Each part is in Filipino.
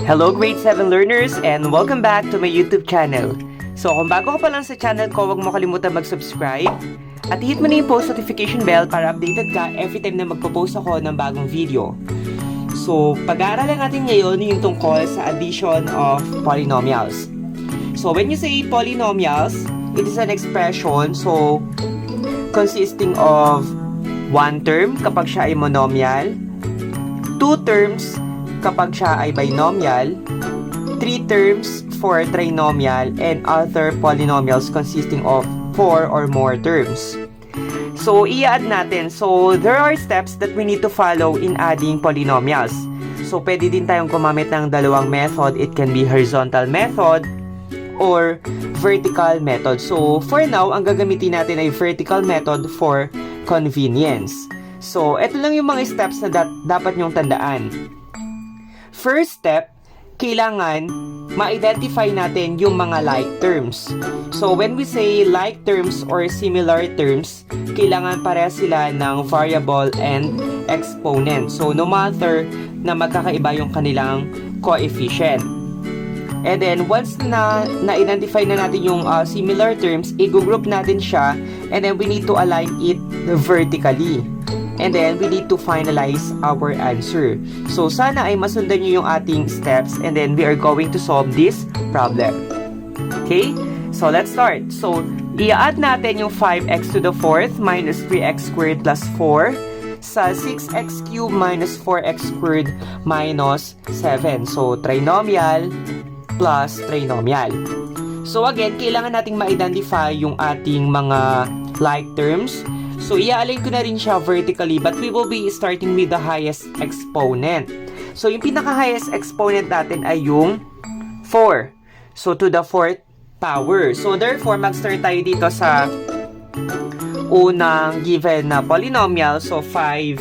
Hello grade 7 learners and welcome back to my YouTube channel. So kung bago ka pa lang sa channel ko, huwag mo kalimutan mag-subscribe at hit mo na yung post notification bell para updated ka every time na magpo-post ako ng bagong video. So pag-aaralan natin ngayon yung tungkol sa addition of polynomials. So when you say polynomials, it is an expression consisting of one term kapag siya ay monomial, two terms kapag siya ay binomial, 3 terms for trinomial, and other polynomials consisting of 4 or more terms. So, i-add natin. So, there are steps that we need to follow in adding polynomials. So, pwede din tayong gumamit ng dalawang method. It can be horizontal method or vertical method. So, for now, ang gagamitin natin ay vertical method for convenience. So, ito lang yung mga steps na dapat nyong tandaan. First step, kailangan ma-identify natin yung mga like terms. So, when we say like terms or similar terms, kailangan pareha sila ng variable and exponent. So, no matter na magkakaiba yung kanilang coefficient. And then, once na-identify na natin yung similar terms, i-group natin siya and then we need to align it vertically. And then, we need to finalize our answer. So, sana ay masundan nyo yung ating steps and then we are going to solve this problem. Okay? So, let's start. So, i-add natin yung 5x to the 4th minus 3x squared plus 4 sa 6x cubed minus 4x squared minus 7. So, trinomial plus trinomial. So, again, kailangan nating ma-identify yung ating mga like terms. So, i-align ko na rin siya vertically but we will be starting with the highest exponent. So, yung pinaka-highest exponent natin ay yung 4. So, to the 4th power. So, therefore, mag-start tayo dito sa unang given na polynomial. So, 5x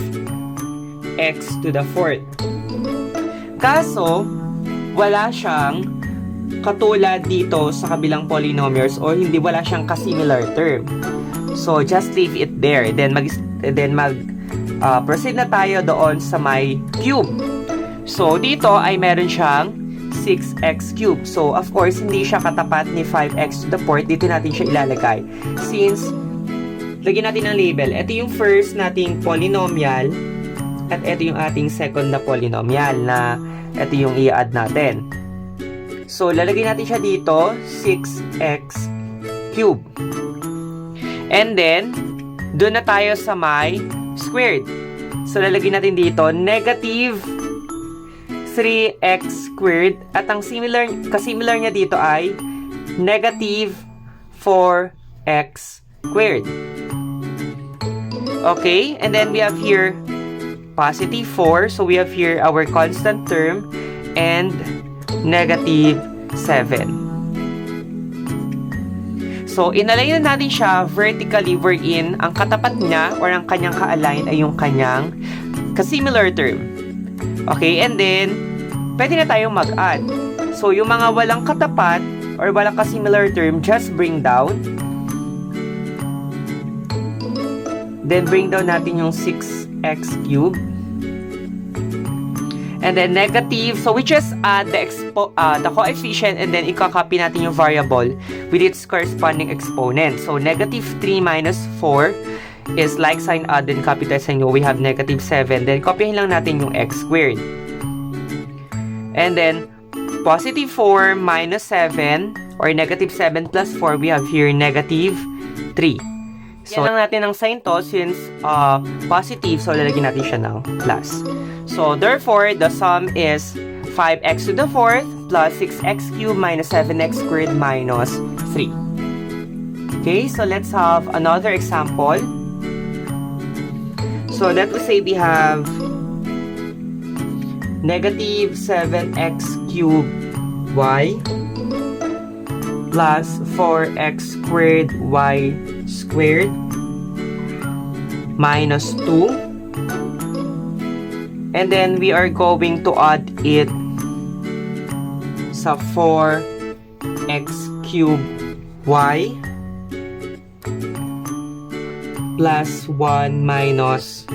to the 4th. Kaso, wala siyang katulad dito sa kabilang polynomials or wala siyang ka-similar term. So, just leave it there. Then proceed na tayo doon sa may cube. So, dito ay meron siyang 6x cubed. So, of course, hindi siya katapat ni 5x to the 4th. Dito natin siya ilalagay. Since, lagyan natin ng label. Ito yung first nating polynomial at ito yung ating second na polynomial na ito yung i-add natin. So, lalagay natin siya dito, 6x cubed. And then, doon na tayo sa may squared. So, lalagyan natin dito, negative 3x squared. At ang kasimilar niya dito ay negative 4x squared. Okay? And then, we have here positive 4. So, we have here our constant term and negative 7. So, inalayin na natin siya vertically wherein ang katapat niya or ang kanyang ka-align ay yung kanyang ka-similar term. Okay? And then, pwede na tayong mag-add. So, yung mga walang katapat or walang ka-similar term, just bring down. Then, bring down natin yung 6x cubed. And then negative, so we just add the coefficient and then i-copy natin yung variable with its corresponding exponent. So negative 3 minus 4 is like sign add, then capitalize nyo, we have negative 7. Then copyahin lang natin yung x squared. And then positive 4 minus 7 or negative 7 plus 4, we have here negative 3. So lang natin ang sign to since positive, so lalagyan natin siya ng plus. So, therefore, the sum is 5x to the 4th plus 6x cubed minus 7x squared minus 3. Okay, so let's have another example. So, let us say we have negative 7x cubed y plus 4x squared y squared minus 2. And then, we are going to add it sa 4x cubed y plus 1 minus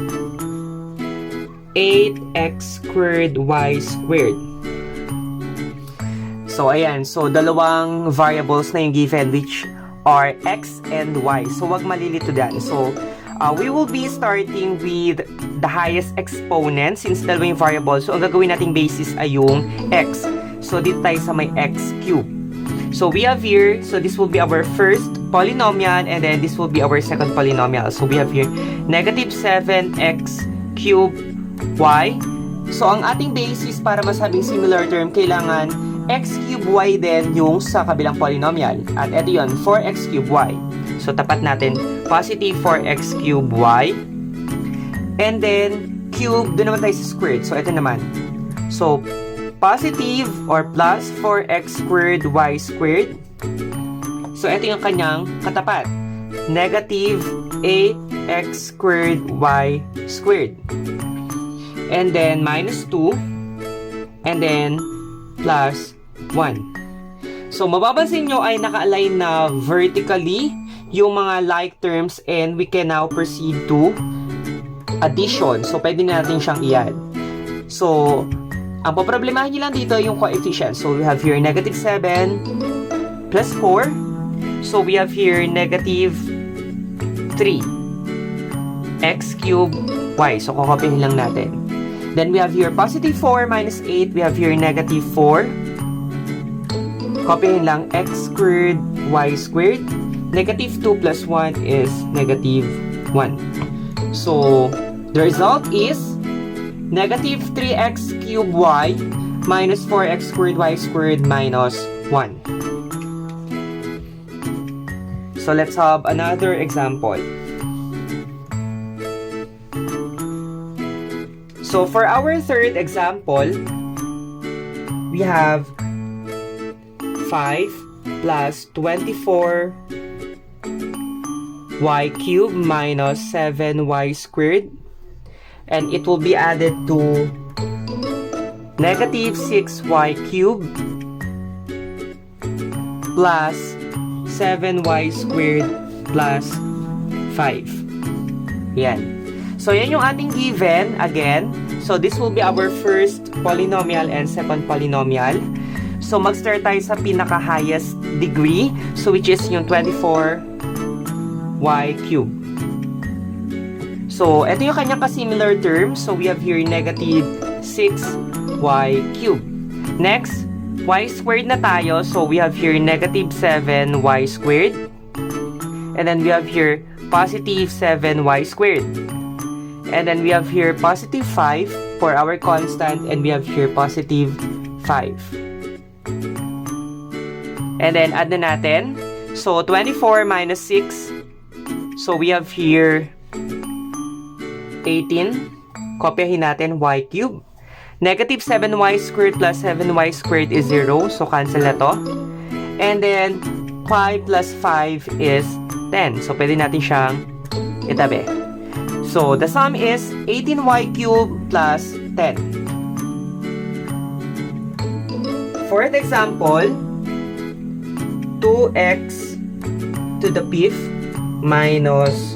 8x squared y squared. So, ayan. So, dalawang variables na yung given which are x and y. So, wag malilito dyan. So, we will be starting with the highest exponent since dalawa yung variable. So, ang gagawin nating basis ay yung x. So, dito tayo sa may x cube. So, we have here, so this will be our first polynomial and then this will be our second polynomial. So, we have here negative 7x cube y. So, ang ating basis para masabing similar term, kailangan x cube y din yung sa kabilang polynomial. At ito yun, 4x cube y. So, tapat natin, positive 4x cube y. And then, cube, doon naman tayo sa squared. So, ito naman. So, positive or plus 4x squared y squared. So, ito yung kanyang katapat. Negative 8x squared y squared. And then, minus 2. And then, plus 1. So, mapapansin nyo ay naka-align na vertically yung mga like terms and we can now proceed to addition. So, pwede na natin siyang i-add. So, ang poproblemahin nyo lang dito yung coefficient. So, we have here negative 7 plus 4. So, we have here negative 3 x cube y. So, kukopihin lang natin. Then, we have here positive 4 minus 8. We have here negative 4. Copyhin lang x squared y squared. Negative 2 plus 1 is negative 1. So, the result is negative 3x cubed y minus 4x squared y squared minus 1. So, let's have another example. So, for our third example, we have 5 plus 24 y cubed minus 7y squared. And it will be added to negative 6y cubed plus 7y squared plus 5. Yan. So, yan yung ating given again. So, this will be our first polynomial and second polynomial. So, mag-start tayo sa pinaka-highest degree. So, which is yung 24y cubed. So, ito yung kanyang ka-similar term. So, we have here negative 6y cubed. Next, y squared na tayo. So, we have here negative 7y squared. And then, we have here positive 7y squared. And then, we have here positive 5 for our constant. And we have here positive 5. And then, add na natin. So, 24 minus 6. So, we have here 18. Kopyahin natin y cubed. Negative 7y squared plus 7y squared is 0. So, cancel na to. And then, 5 plus 5 is 10. So, pwede natin siyang itabi. So, the sum is 18y cubed plus 10. Fourth example, 2x to the 5th minus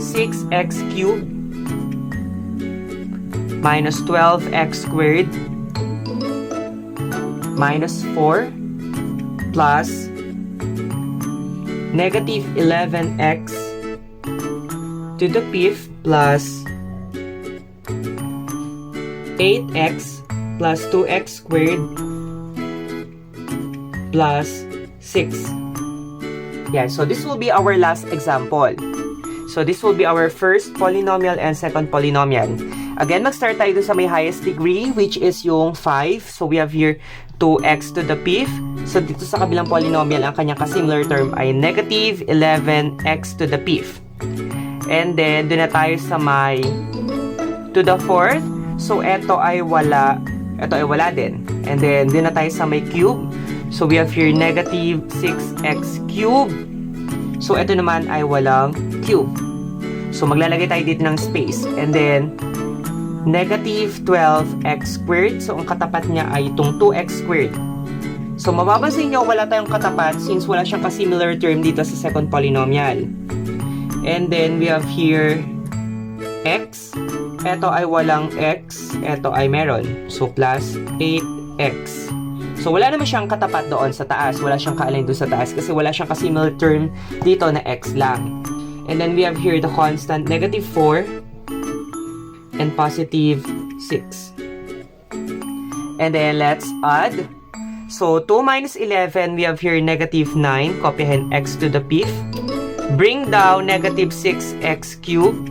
6x cubed minus 12x squared minus 4 plus negative 11x to the 5th plus 8x plus 2x squared plus 6. Yeah, so this will be our last example. So this will be our first polynomial and second polynomial. Again, mag-start tayo dun sa may highest degree, which is yung 5. So we have here 2x to the 5th. So dito sa kabilang polynomial, ang kanyang ka-similar term ay negative 11x to the 5th. And then, dun na tayo sa may to the 4th. So eto ay wala. Ito ay wala din. And then, dun na tayo sa may cube. So we have here negative 6x cubed. So ito naman ay walang cube. So maglalagay tayo dito ng space. And then, negative 12x squared. So ang katapat niya ay itong 2x squared. So mapapansin nyo, wala tayong katapat since wala siyang ka-similar term dito sa second polynomial. And then, we have here x. Ito ay walang x. Ito ay meron. So, plus 8x. So, wala naman siyang katapat doon sa taas. Wala siyang ka-align doon sa taas kasi wala siyang ka-similar term dito na x lang. And then we have here the constant negative 4 and positive 6. And then let's add. So, 2 minus 11, we have here negative 9. Copyhin x to the 5th. Bring down negative 6x cubed.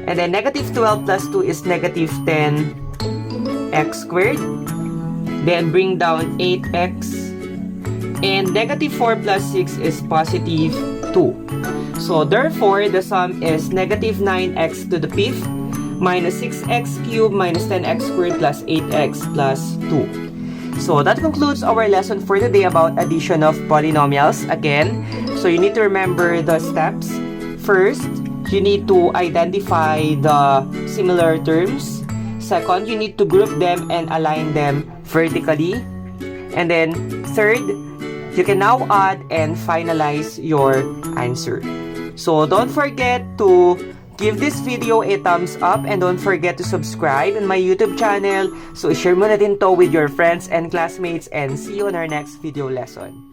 And then negative 12 plus 2 is negative 10x squared. Then bring down 8x. And negative 4 plus 6 is positive 2. So therefore, the sum is negative 9x to the 5th minus 6x cubed minus 10x squared plus 8x plus 2. So that concludes our lesson for today about addition of polynomials. Again, so you need to remember the steps. First, you need to identify the similar terms. Second, you need to group them and align them vertically. And then, third, you can now add and finalize your answer. So, don't forget to give this video a thumbs up and don't forget to subscribe in my YouTube channel. So, share mo na din to with your friends and classmates and see you on our next video lesson.